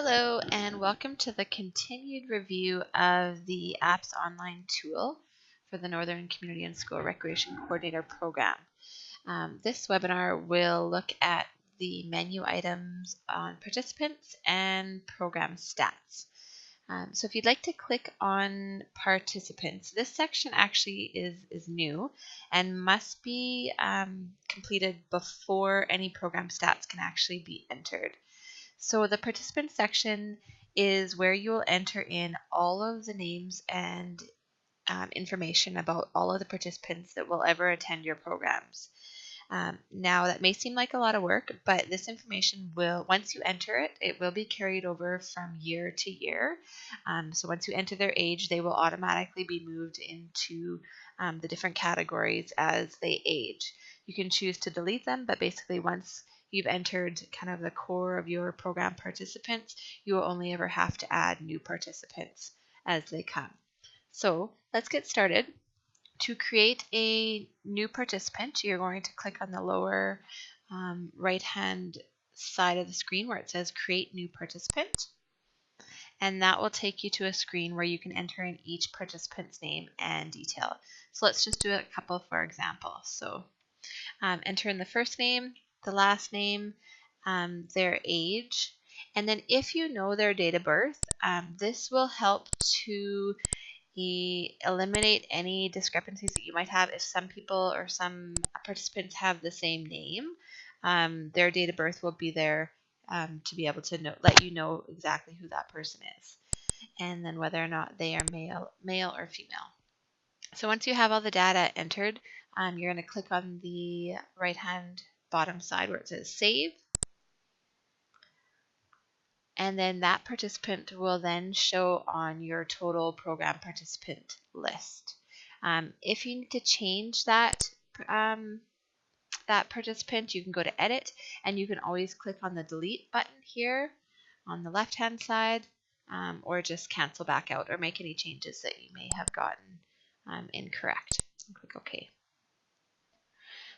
Hello and welcome to the continued review of the Apps Online tool for the Northern Community and School Recreation Coordinator program. This webinar will look at the menu items on participants and program stats. So if you'd like to click on participants, this section actually is new and must be completed before any program stats can actually be entered. So the participant section is where you will enter in all of the names and information about all of the participants that will ever attend your programs. Now that may seem like a lot of work, but this information will, once you enter it, it will be carried over from year to year. So once you enter their age, they will automatically be moved into the different categories as they age. You can choose to delete them, but basically once you've entered kind of the core of your program participants, you will only ever have to add new participants as they come. So let's get started. To create a new participant, you're going to click on the lower right-hand side of the screen where it says Create New Participant. And that will take you to a screen where you can enter in each participant's name and detail. So let's just do a couple for example. So enter in the first name, the last name, their age, and then if you know their date of birth, this will help to eliminate any discrepancies that you might have if some people or some participants have the same name. Their date of birth will be there to be able to let you know exactly who that person is, and then whether or not they are male or female. So once you have all the data entered, you're going to click on the right-hand bottom side where it says Save. And then that participant will then show on your total program participant list. If you need to change that participant, you can go to Edit, and you can always click on the Delete button here on the left-hand side, or just cancel back out or make any changes that you may have gotten incorrect. And click OK.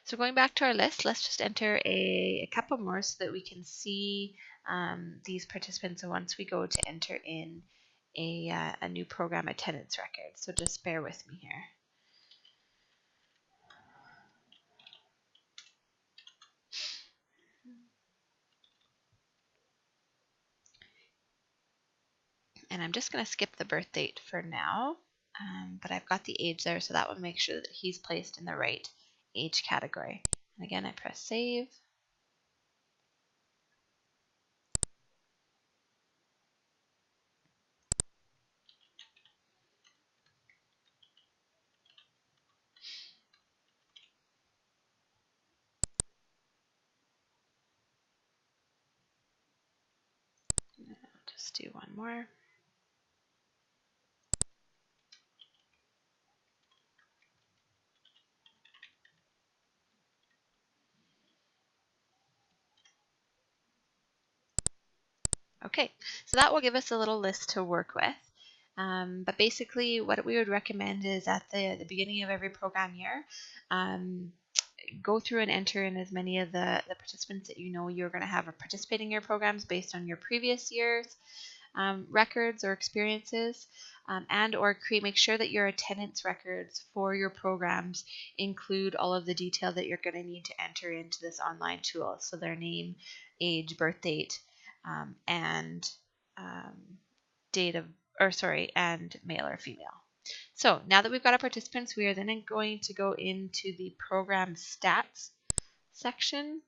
So going back to our list, let's just enter a couple more so that we can see these participants once we go to enter in a new program attendance record. So just bear with me here. And I'm just going to skip the birth date for now, but I've got the age there, so that will make sure that he's placed in the right age category. And again, I press Save. I'll just do one more. Okay, so that will give us a little list to work with. But basically what we would recommend is at the beginning of every program year, go through and enter in as many of the participants that you know you're going to have participating in your programs based on your previous year's records or experiences, and or make sure that your attendance records for your programs include all of the detail that you're going to need to enter into this online tool. So their name, age, birth date, and and male or female. So now that we've got our participants, we are then going to go into the program stats section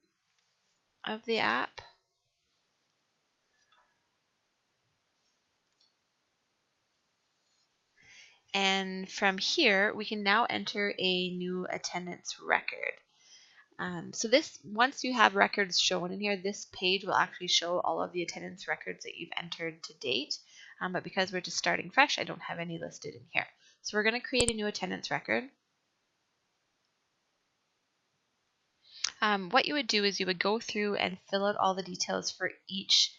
of the app. And from here, we can now enter a new attendance record. So this, once you have records shown in here, this page will actually show all of the attendance records that you've entered to date. But because we're just starting fresh, I don't have any listed in here. So we're going to create a new attendance record. What you would do is you would go through and fill out all the details for each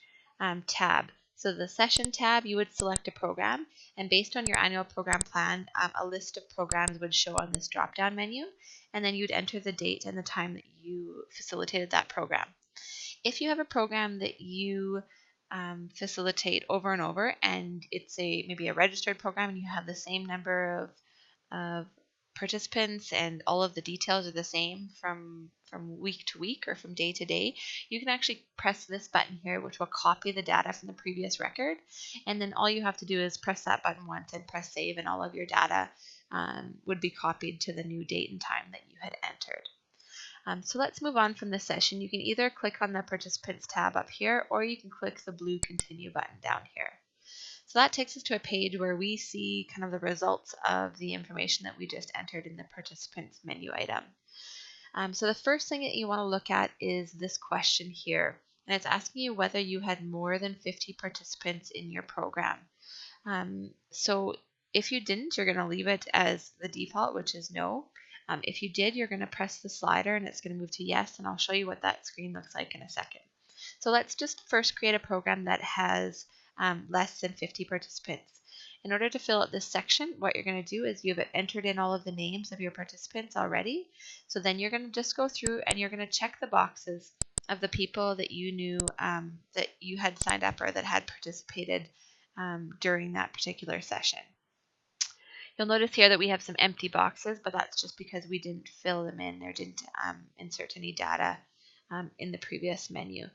tab. So the session tab, you would select a program, and based on your annual program plan, a list of programs would show on this drop-down menu, and then you'd enter the date and the time that you facilitated that program. If you have a program that you facilitate over and over, and it's maybe a registered program and you have the same number of participants and all of the details are the same from week to week or from day to day, you can actually press this button here, which will copy the data from the previous record. And then all you have to do is press that button once and press save, and all of your data would be copied to the new date and time that you had entered. So let's move on from this session. You can either click on the Participants tab up here, or you can click the blue Continue button down here. So that takes us to a page where we see kind of the results of the information that we just entered in the Participants menu item. So the first thing that you want to look at is this question here, and it's asking you whether you had more than 50 participants in your program. So if you didn't, you're going to leave it as the default, which is no. If you did, you're going to press the slider and it's going to move to yes, and I'll show you what that screen looks like in a second. So let's just first create a program that has less than 50 participants. In order to fill out this section, what you're going to do is you have entered in all of the names of your participants already. So then you're going to just go through and you're going to check the boxes of the people that you knew that you had signed up or that had participated during that particular session. You'll notice here that we have some empty boxes, but that's just because we didn't fill them in or didn't insert any data in the previous menu.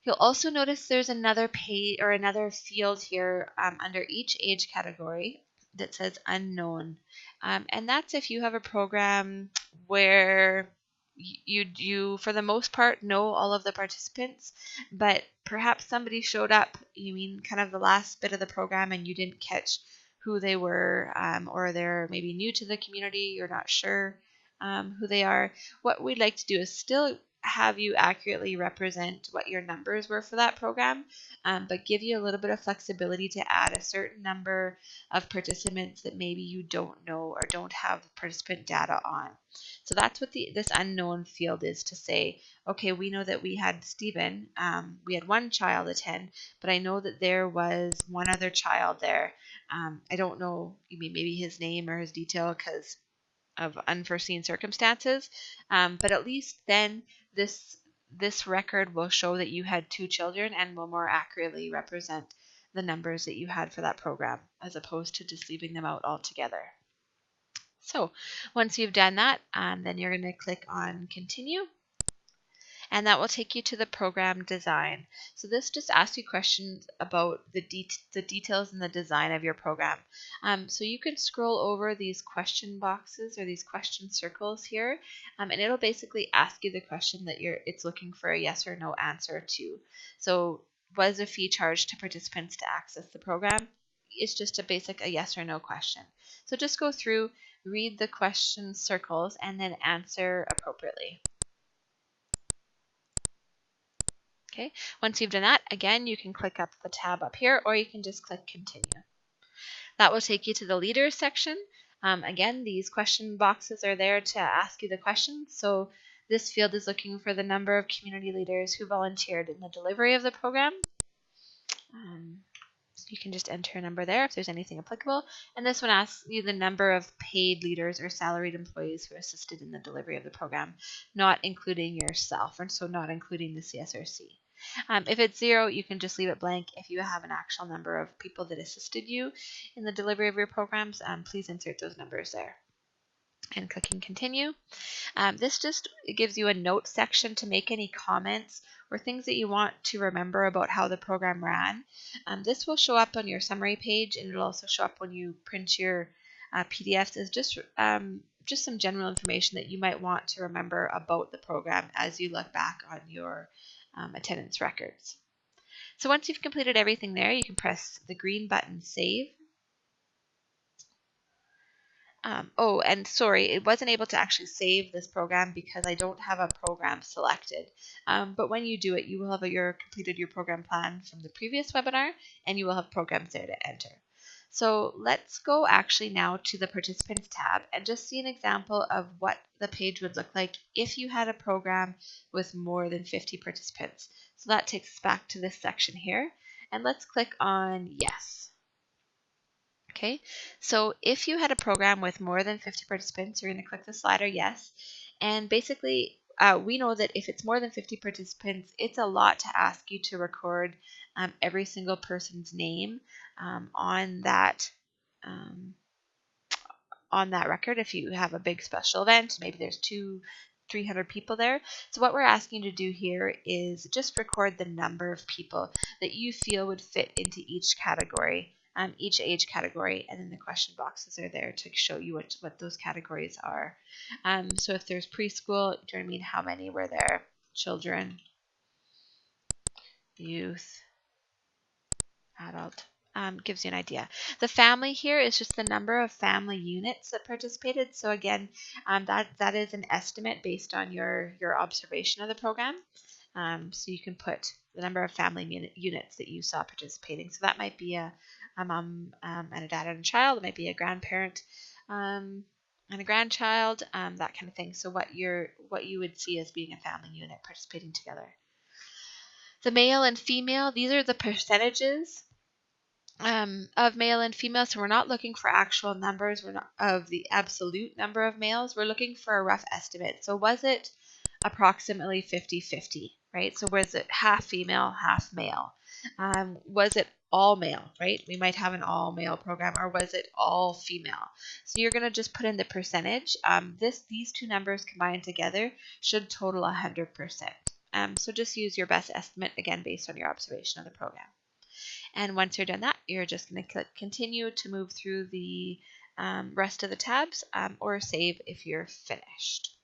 You'll also notice there's another page or another field here under each age category that says unknown. And that's if you have a program where you for the most part know all of the participants, but perhaps somebody showed up, you mean kind of the last bit of the program, and you didn't catch who they were, or they're maybe new to the community, you're not sure who they are. What we'd like to do is still have you accurately represent what your numbers were for that program, but give you a little bit of flexibility to add a certain number of participants that maybe you don't know or don't have participant data on. So that's what this unknown field is, to say, okay, we know that we had Stephen, we had one child attend, but I know that there was one other child there. I don't know, maybe his name or his detail because of unforeseen circumstances, but at least then this record will show that you had 2 children and will more accurately represent the numbers that you had for that program, as opposed to just leaving them out altogether. So once you've done that, then you're going to click on Continue, and that will take you to the program design. So this just asks you questions about the details and the design of your program. So you can scroll over these question boxes or these question circles here, and it'll basically ask you the question that it's looking for a yes or no answer to. So was a fee charged to participants to access the program? It's just a yes or no question. So just go through, read the question circles, and then answer appropriately. Okay, once you've done that, again, you can click up the tab up here, or you can just click Continue. That will take you to the Leaders section. Again, these question boxes are there to ask you the questions. So this field is looking for the number of community leaders who volunteered in the delivery of the program. So you can just enter a number there if there's anything applicable. And this one asks you the number of paid leaders or salaried employees who assisted in the delivery of the program, not including yourself, and so not including the CSRC. If it's 0, you can just leave it blank. If you have an actual number of people that assisted you in the delivery of your programs, please insert those numbers there. And clicking Continue. This just gives you a note section to make any comments or things that you want to remember about how the program ran. This will show up on your summary page, and it'll also show up when you print your PDFs as just some general information that you might want to remember about the program as you look back on your attendance records. So once you've completed everything there, you can press the green button, Save. Oh, and sorry, it wasn't able to actually save this program because I don't have a program selected. But when you do it, you will have completed your program plan from the previous webinar, and you will have programs there to enter. So let's go actually now to the Participants tab and just see an example of what the page would look like if you had a program with more than 50 participants. So that takes us back to this section here, and let's click on Yes. Okay, so if you had a program with more than 50 participants, you're going to click the slider Yes, and basically we know that if it's more than 50 participants, it's a lot to ask you to record every single person's name on that record. If you have a big special event, maybe there's 300 people there. So what we're asking you to do here is just record the number of people that you feel would fit into each category, each age category, and then the question boxes are there to show you what those categories are. So if there's preschool, do you know what I mean? How many were there? Children, youth, adult. Gives you an idea. The family here is just the number of family units that participated. So again, that is an estimate based on your observation of the program. So you can put the number of family units that you saw participating. So that might be a mom and a dad and a child. It might be a grandparent and a grandchild, that kind of thing. So what you would see as being a family unit participating together. The male and female, these are the percentages of male and female. So we're not looking for actual numbers. We're not of the absolute number of males. We're looking for a rough estimate. So was it approximately 50-50, right? So was it half female, half male? Was it all male, right? We might have an all male program, or was it all female? So you're going to just put in the percentage. These two numbers combined together should total 100%. So just use your best estimate, again, based on your observation of the program. And once you're done that, you're just going to click continue to move through the rest of the tabs, or save if you're finished.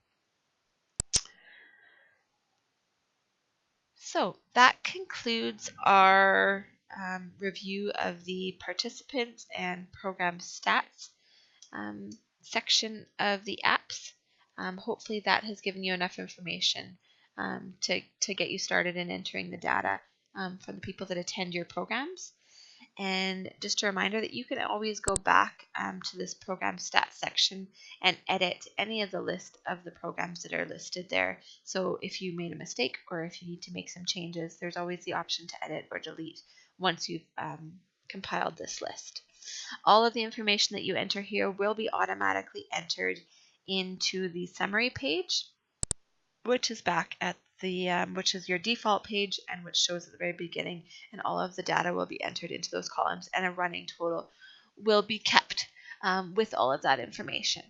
So that concludes our review of the participants and program stats section of the apps. Hopefully that has given you enough information to get you started in entering the data from the people that attend your programs. And just a reminder that you can always go back to this program stats section and edit any of the list of the programs that are listed there. So if you made a mistake or if you need to make some changes, there's always the option to edit or delete once you've compiled this list. All of the information that you enter here will be automatically entered into the summary page, which is back at the which is your default page and which shows at the very beginning, and all of the data will be entered into those columns, and a running total will be kept with all of that information.